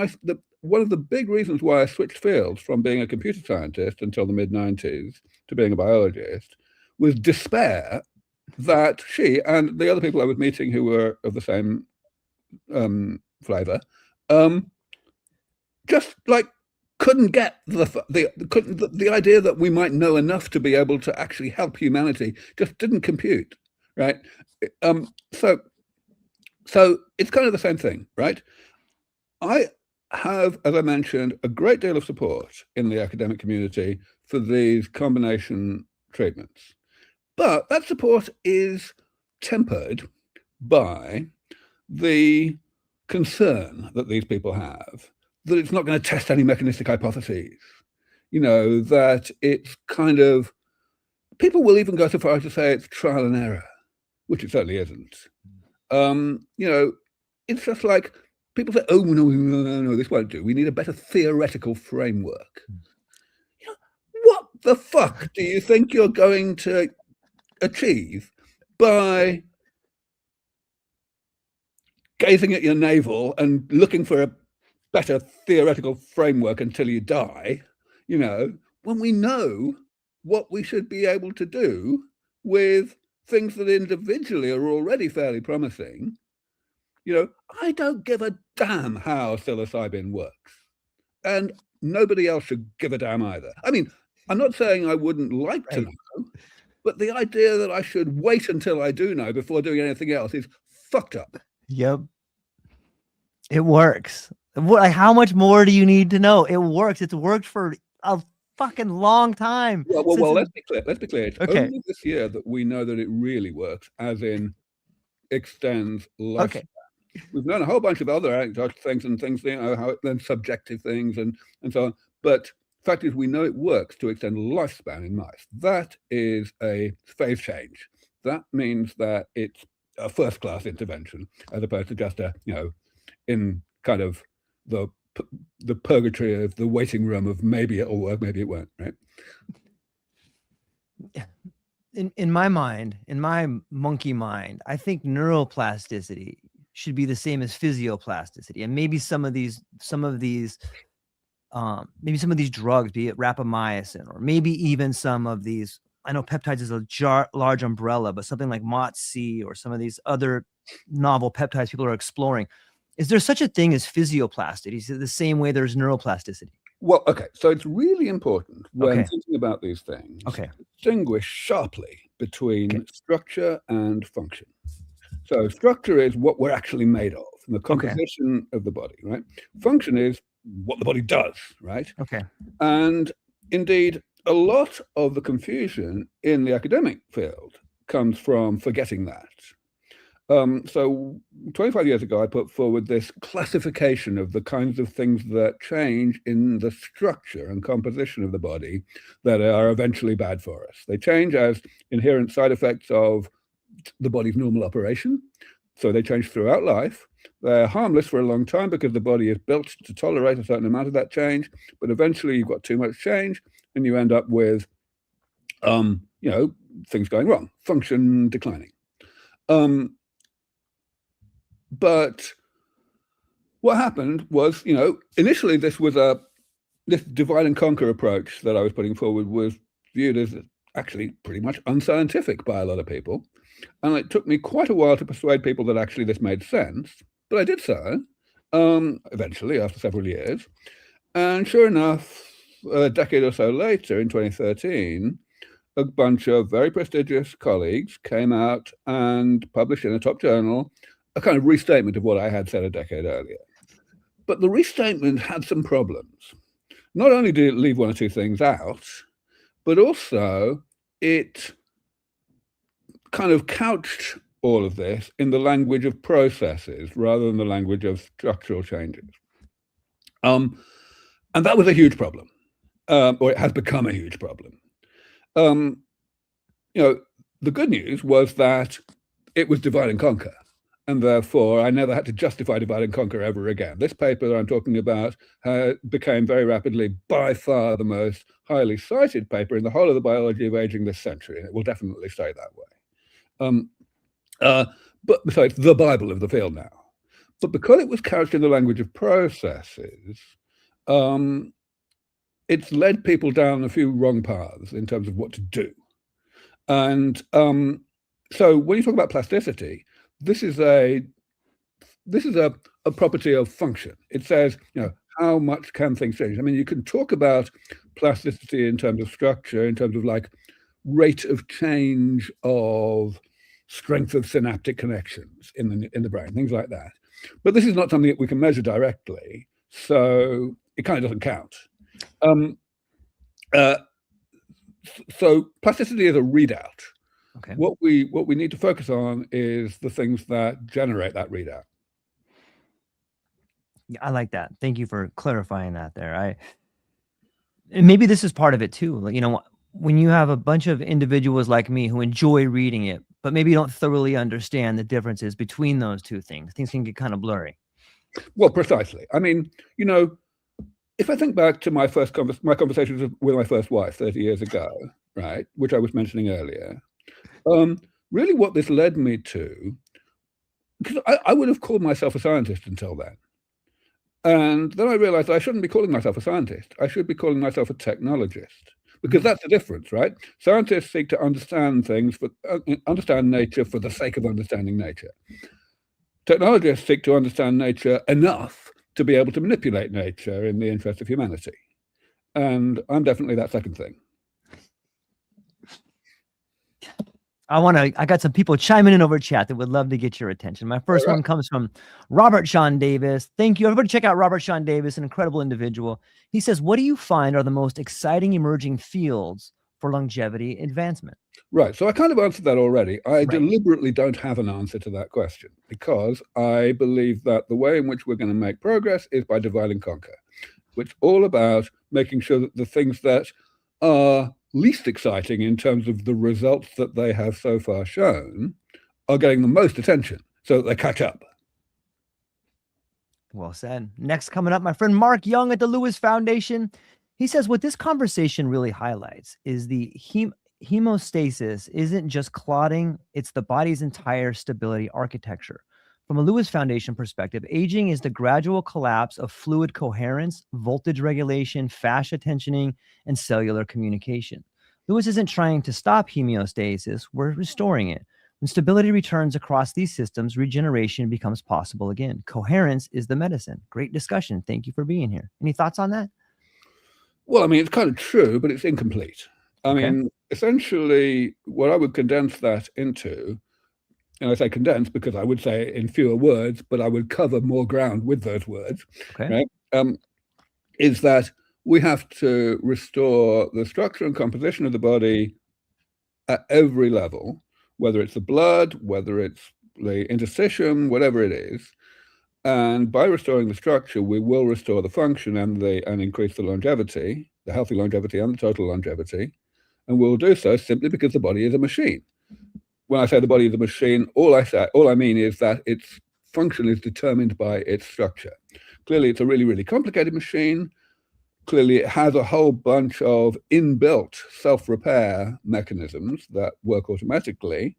Speaker 2: one of the big reasons why I switched fields from being a computer scientist until the mid-90s to being a biologist was despair that she and the other people I was meeting who were of the same flavor, just like couldn't get the idea that we might know enough to be able to actually help humanity just didn't compute, right? So it's kind of the same thing, right? I have, as I mentioned, a great deal of support in the academic community for these combination treatments. But that support is tempered by the concern that these people have that it's not going to test any mechanistic hypotheses, that it's kind of, people will even go so far as to say it's trial and error, which it certainly isn't. It's just like people say, oh, no, this won't do. We need a better theoretical framework. What the fuck do you think you're going to achieve by gazing at your navel and looking for a better theoretical framework until you die, when we know what we should be able to do with things that individually are already fairly promising? I don't give a damn how psilocybin works. And nobody else should give a damn either. I mean, I'm not saying I wouldn't like to know, but the idea that I should wait until I do know before doing anything else is fucked up.
Speaker 1: Yep. It works. How much more do you need to know? It works. It's worked for a fucking long time.
Speaker 2: Well, let's be clear. It's
Speaker 1: okay.
Speaker 2: only this year that we know that it really works, as in extends lifespan. Okay. We've known a whole bunch of other anecdotal things and things, how it then subjective things and so on. But the fact is, we know it works to extend lifespan in mice. That is a phase change. That means that it's a first-class intervention, as opposed to just in kind of the purgatory of the waiting room of maybe it'll work, maybe it won't, right?
Speaker 1: In my mind, in my monkey mind, I think neuroplasticity should be the same as physioplasticity, and maybe some of these drugs, be it rapamycin, or maybe even some of these. I know peptides is a large umbrella, but something like MOTS-C or some of these other novel peptides people are exploring. Is there such a thing as physioplasticity? Is it the same way there's neuroplasticity?
Speaker 2: Well, okay. So it's really important when thinking about these things
Speaker 1: to
Speaker 2: distinguish sharply between structure and function. So structure is what we're actually made of, the composition of the body, right? Function is what the body does, right? And indeed, a lot of the confusion in the academic field comes from forgetting that. So 25 years ago, I put forward this classification of the kinds of things that change in the structure and composition of the body that are eventually bad for us. They change as inherent side effects of the body's normal operation. So they change throughout life. They're harmless for a long time because the body is built to tolerate a certain amount of that change. But eventually you've got too much change and you end up with, things going wrong, function declining. But what happened was, initially this divide and conquer approach that I was putting forward was viewed as actually pretty much unscientific by a lot of people. And it took me quite a while to persuade people that actually this made sense. But I did so, eventually, after several years. And sure enough, a decade or so later, in 2013, a bunch of very prestigious colleagues came out and published in a top journal a kind of restatement of what I had said a decade earlier. But the restatement had some problems. Not only did it leave one or two things out, but also it kind of couched all of this in the language of processes rather than the language of structural changes. And that was a huge problem, or it has become a huge problem. The good news was that it was divide and conquer. And therefore, I never had to justify divide and conquer ever again. This paper that I'm talking about became very rapidly, by far, the most highly cited paper in the whole of the biology of aging this century, and it will definitely stay that way. But so it's the Bible of the field now. But because it was couched in the language of processes, it's led people down a few wrong paths in terms of what to do. And so when you talk about plasticity, this is a property of function. It says, how much can things change? I mean, you can talk about plasticity in terms of structure, in terms of like rate of change of strength of synaptic connections in the brain, things like that. But this is not something that we can measure directly, so it kind of doesn't count. So plasticity is a readout.
Speaker 1: Okay.
Speaker 2: What we need to focus on is the things that generate that readout.
Speaker 1: Yeah, I like that. Thank you for clarifying that there. And maybe this is part of it too. Like, when you have a bunch of individuals like me who enjoy reading it, but maybe don't thoroughly understand the differences between those two things can get kind of blurry.
Speaker 2: Well, precisely. I mean, if I think back to my conversations with my first wife 30 years ago, right, which I was mentioning earlier, really what this led me to, because I would have called myself a scientist until then. And then I realized I shouldn't be calling myself a scientist. I should be calling myself a technologist, because that's the difference, right? Scientists seek to understand things, understand nature for the sake of understanding nature. Technologists seek to understand nature enough to be able to manipulate nature in the interest of humanity. And I'm definitely that second thing.
Speaker 1: I got some people chiming in over chat that would love to get your attention. My first one comes from Robert Sean Davis. Thank you. Everybody check out Robert Sean Davis, an incredible individual. He says, what do you find are the most exciting emerging fields for longevity advancement?
Speaker 2: Right. So I kind of answered that already. I deliberately don't have an answer to that question because I believe that the way in which we're going to make progress is by divide and conquer. It's all about making sure that the things that are least exciting in terms of the results that they have so far shown are getting the most attention so that they catch up.
Speaker 1: Well said. Next coming up, my friend Mark Young at the Lewis Foundation. He says what this conversation really highlights is the hemostasis isn't just clotting, it's the body's entire stability architecture. From a Lewis Foundation perspective, aging is the gradual collapse of fluid coherence, voltage regulation, fascia tensioning, and cellular communication. Lewis isn't trying to stop homeostasis, we're restoring it. When stability returns across these systems, regeneration becomes possible again. Coherence is the medicine. Great discussion. Thank you for being here. Any thoughts on that?
Speaker 2: Well, I mean, it's kind of true, but it's incomplete. I mean, essentially, what I would condense that into, and I say condense because I would say it in fewer words, but I would cover more ground with those words, right? Is that we have to restore the structure and composition of the body at every level, whether it's the blood, whether it's the interstitium, whatever it is. And by restoring the structure, we will restore the function and increase the longevity, the healthy longevity and the total longevity. And we'll do so simply because the body is a machine. When I say the body is a machine, all I mean is that its function is determined by its structure. Clearly, it's a really, really complicated machine. Clearly, it has a whole bunch of inbuilt self-repair mechanisms that work automatically.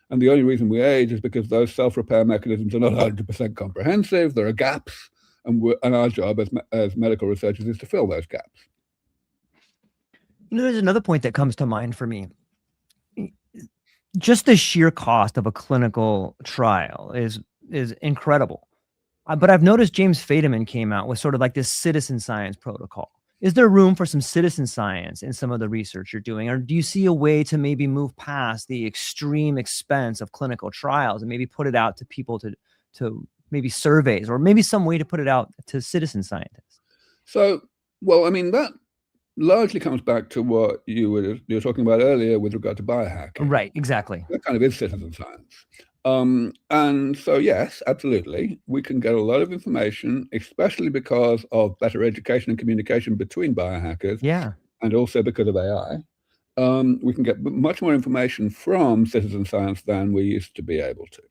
Speaker 2: And the only reason we age is because those self-repair mechanisms are not 100% comprehensive. There are gaps, and our job as medical researchers is to fill those gaps.
Speaker 1: There's another point that comes to mind for me. Just the sheer cost of a clinical trial is incredible. But I've noticed James Fadiman came out with sort of like this citizen science protocol. Is there room for some citizen science in some of the research you're doing? Or do you see a way to maybe move past the extreme expense of clinical trials and maybe put it out to people to maybe surveys, or maybe some way to put it out to citizen scientists?
Speaker 2: So, well, I mean, that largely comes back to what you were talking about earlier with regard to biohacking.
Speaker 1: Right, exactly.
Speaker 2: That kind of is citizen science. And so, yes, absolutely, we can get a lot of information, especially because of better education and communication between biohackers.
Speaker 1: Yeah.
Speaker 2: And also because of AI. We can get much more information from citizen science than we used to be able to.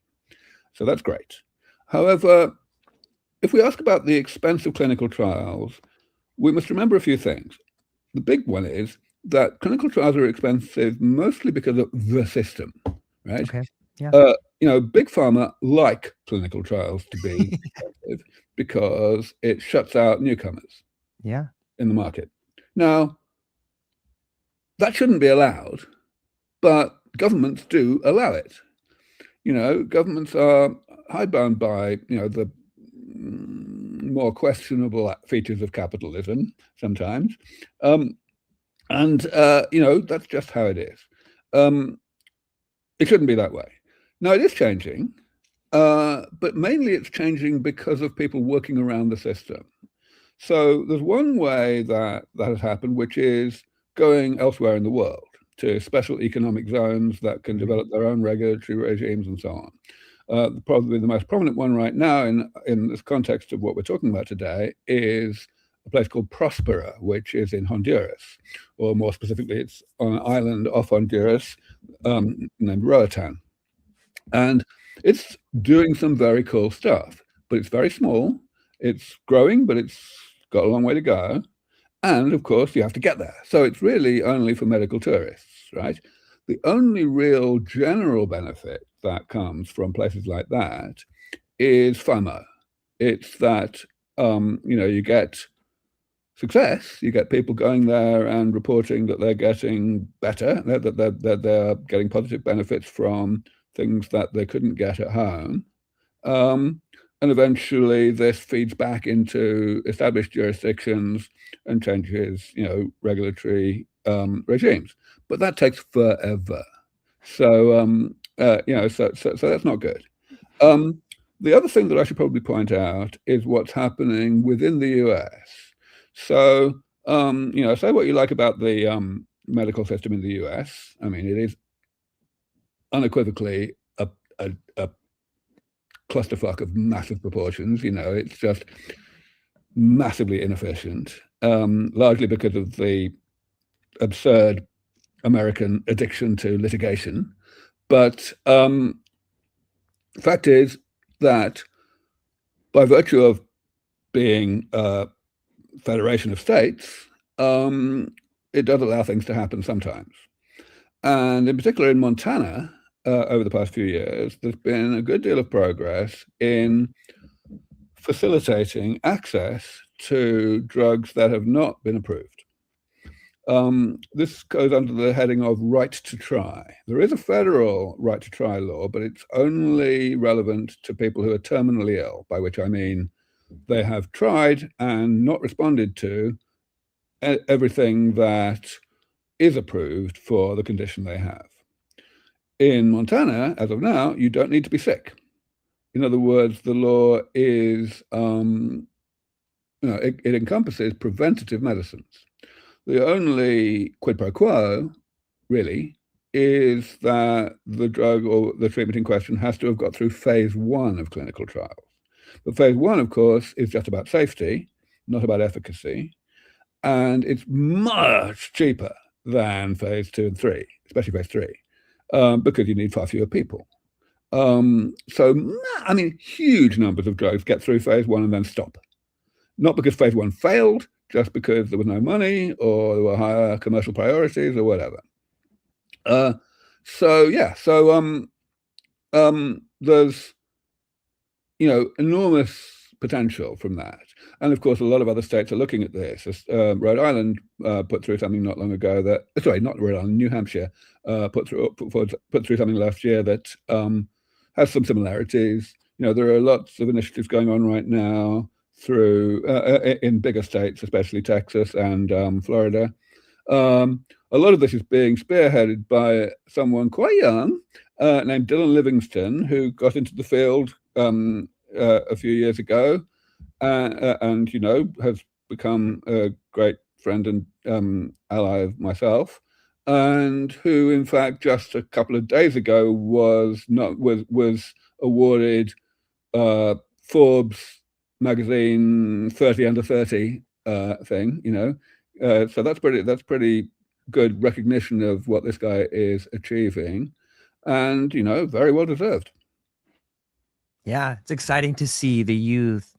Speaker 2: So that's great. However, if we ask about the expense of clinical trials, we must remember a few things. The big one is that clinical trials are expensive mostly because of the system, right?
Speaker 1: Okay. Yeah.
Speaker 2: Big pharma like clinical trials to be expensive because it shuts out newcomers.
Speaker 1: Yeah.
Speaker 2: In the market. Now, that shouldn't be allowed, but governments do allow it. Governments are hidebound by, the more questionable features of capitalism sometimes. That's just how it is. It shouldn't be that way. Now, it is changing, but mainly it's changing because of people working around the system. So there's one way that has happened, which is going elsewhere in the world to special economic zones that can develop their own regulatory regimes and so on. Probably the most prominent one right now in this context of what we're talking about today is a place called Prospera, which is in Honduras, or more specifically, it's on an island off Honduras named Roatan. And it's doing some very cool stuff, but it's very small. It's growing, but it's got a long way to go. And of course, you have to get there. So it's really only for medical tourists, right? The only real general benefit that comes from places like that is FOMO. It's that, you get success, you get people going there and reporting that they're getting better, that they're getting positive benefits from things that they couldn't get at home. And eventually this feeds back into established jurisdictions and changes, regulatory regimes. But that takes forever. So, so that's not good. The other thing that I should probably point out is what's happening within the US. So, say what you like about the medical system in the US. I mean, it is unequivocally a clusterfuck of massive proportions. It's just massively inefficient, largely because of the absurd American addiction to litigation. But the fact is that by virtue of being a federation of states, it does allow things to happen sometimes. And in particular in Montana, over the past few years, there's been a good deal of progress in facilitating access to drugs that have not been approved. This goes under the heading of right to try. There is a federal right to try law, but it's only relevant to people who are terminally ill, by which I mean they have tried and not responded to everything that is approved for the condition they have. In Montana, as of now, you don't need to be sick. In other words, the law is, it encompasses preventative medicines. The only quid pro quo, really, is that the drug or the treatment in question has to have got through phase 1 of clinical trials. But phase 1, of course, is just about safety, not about efficacy. And it's much cheaper than phase 2 and 3, especially phase 3, because you need far fewer people. So, I mean, huge numbers of drugs get through phase 1 and then stop. Not because phase 1 failed, just because there was no money or there were higher commercial priorities or whatever. There's enormous potential from that, and of course a lot of other states are looking at this. Rhode Island put through something not long ago not Rhode Island, New Hampshire put through something last year that has some similarities. There are lots of initiatives going on right now through in bigger states, especially Texas and Florida. A lot of this is being spearheaded by someone quite young named Dylan Livingston, who got into the field a few years ago and has become a great friend and ally of myself, and who in fact just a couple of days ago was awarded Forbes magazine 30 under 30 thing, so that's pretty good recognition of what this guy is achieving, and very well deserved.
Speaker 1: Yeah, it's exciting to see the youth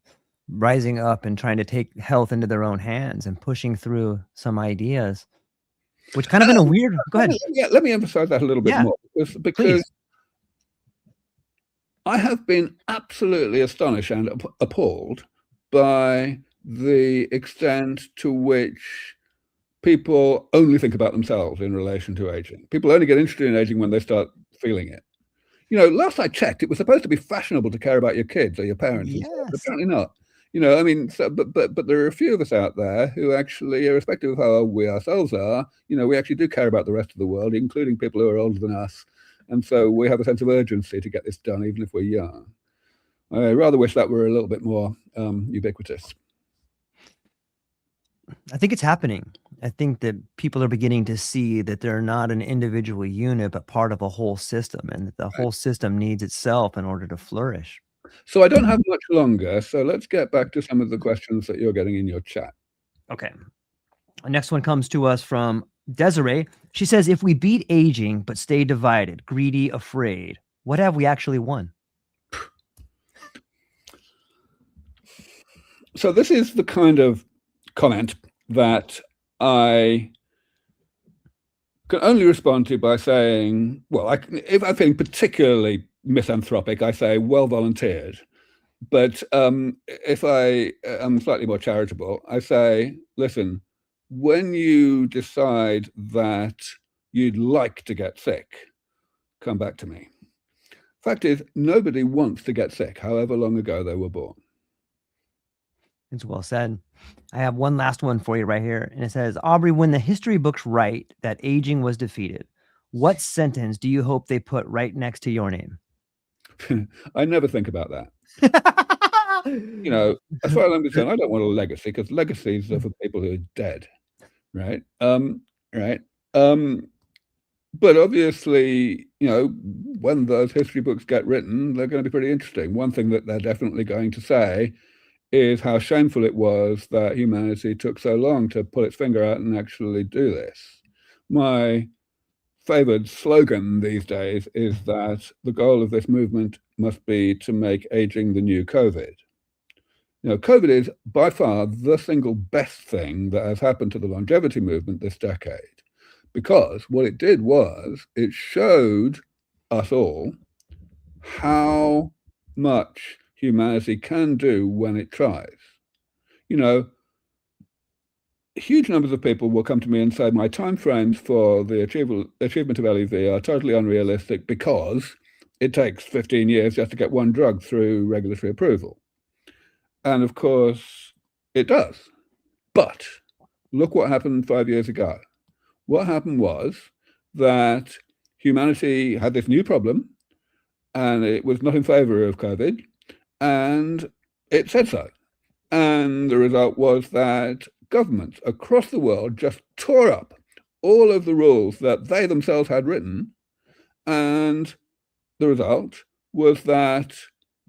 Speaker 1: rising up and trying to take health into their own hands and pushing through some ideas, which kind of in a weird. Go ahead.
Speaker 2: Let me emphasize that a little bit more, because I have been absolutely astonished and appalled by the extent to which people only think about themselves in relation to aging. People only get interested in aging when they start feeling it. Last I checked, it was supposed to be fashionable to care about your kids or your parents.
Speaker 1: Yes.
Speaker 2: But apparently not. But there are a few of us out there who actually, irrespective of how old we ourselves are, we actually do care about the rest of the world, including people who are older than us. And so we have a sense of urgency to get this done, even if we're young. I rather wish that were a little bit more ubiquitous.
Speaker 1: I think it's happening. I think that people are beginning to see that they're not an individual unit, but part of a whole system, and that the whole system needs itself in order to flourish.
Speaker 2: So I don't have much longer, so let's get back to some of the questions that you're getting in your chat.
Speaker 1: Okay. The next one comes to us from Desiree. She says, if we beat aging but stay divided, greedy, afraid, what have we actually won?
Speaker 2: So this is the kind of comment that I can only respond to by saying, well, if I'm feeling particularly misanthropic, I say, well volunteered. But if I am slightly more charitable, I say, listen, when you decide that you'd like to get sick, come back to me. Fact is, nobody wants to get sick, however long ago they were born.
Speaker 1: It's well said. I have one last one for you right here. And it says, Aubrey, when the history books write that aging was defeated, what sentence do you hope they put right next to your name?
Speaker 2: I never think about that. As far as I'm concerned, I don't want a legacy, because legacies are for people who are dead, right? But obviously, when those history books get written, they're going to be pretty interesting. One thing that they're definitely going to say is how shameful it was that humanity took so long to pull its finger out and actually do this. My favored slogan these days is that the goal of this movement must be to make aging the new COVID. COVID is by far the single best thing that has happened to the longevity movement this decade, because what it did was it showed us all how much humanity can do when it tries. Huge numbers of people will come to me and say my timeframes for the achievement of LEV are totally unrealistic because it takes 15 years just to get one drug through regulatory approval. And of course, it does. But look what happened 5 years ago. What happened was that humanity had this new problem, and it was not in favor of COVID, and it said so. And the result was that governments across the world just tore up all of the rules that they themselves had written, and the result was that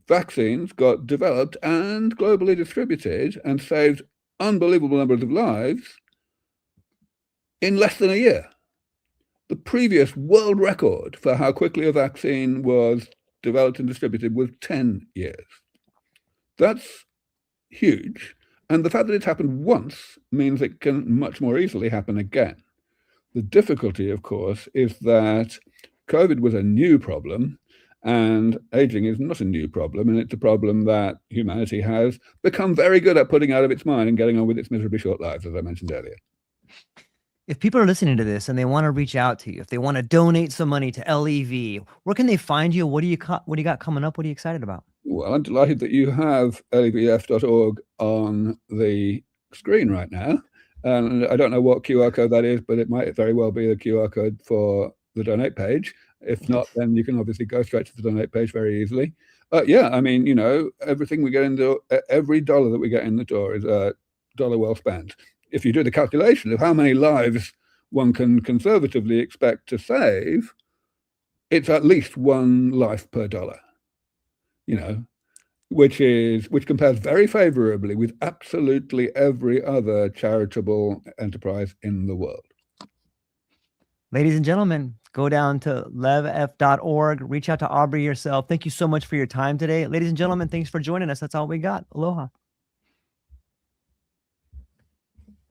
Speaker 2: vaccines got developed and globally distributed and saved unbelievable numbers of lives in less than a year. The previous world record for how quickly a vaccine was developed and distributed was 10 years. That's huge. And the fact that it's happened once means it can much more easily happen again. The difficulty, of course, is that COVID was a new problem, and aging is not a new problem, and it's a problem that humanity has become very good at putting out of its mind and getting on with its miserably short lives, as I mentioned earlier.
Speaker 1: If people are listening to this and they want to reach out to you, if they want to donate some money to LEV, where can they find you? What do you got coming up? What are you excited about?
Speaker 2: Well, I'm delighted that you have levf.org on the screen right now. And I don't know what QR code that is, but it might very well be the QR code for the donate page. If not, then you can obviously go straight to the donate page very easily. Yeah, I mean, you know, everything we get into, every dollar that we get in the door is a dollar well spent. If you do the calculation of how many lives one can conservatively expect to save, it's at least one life per dollar, you know, which compares very favorably with absolutely every other charitable enterprise in the world.
Speaker 1: Ladies and gentlemen, go down to levf.org, reach out to Aubrey yourself. Thank you so much for your time today. Ladies and gentlemen, thanks for joining us. That's all we got. Aloha.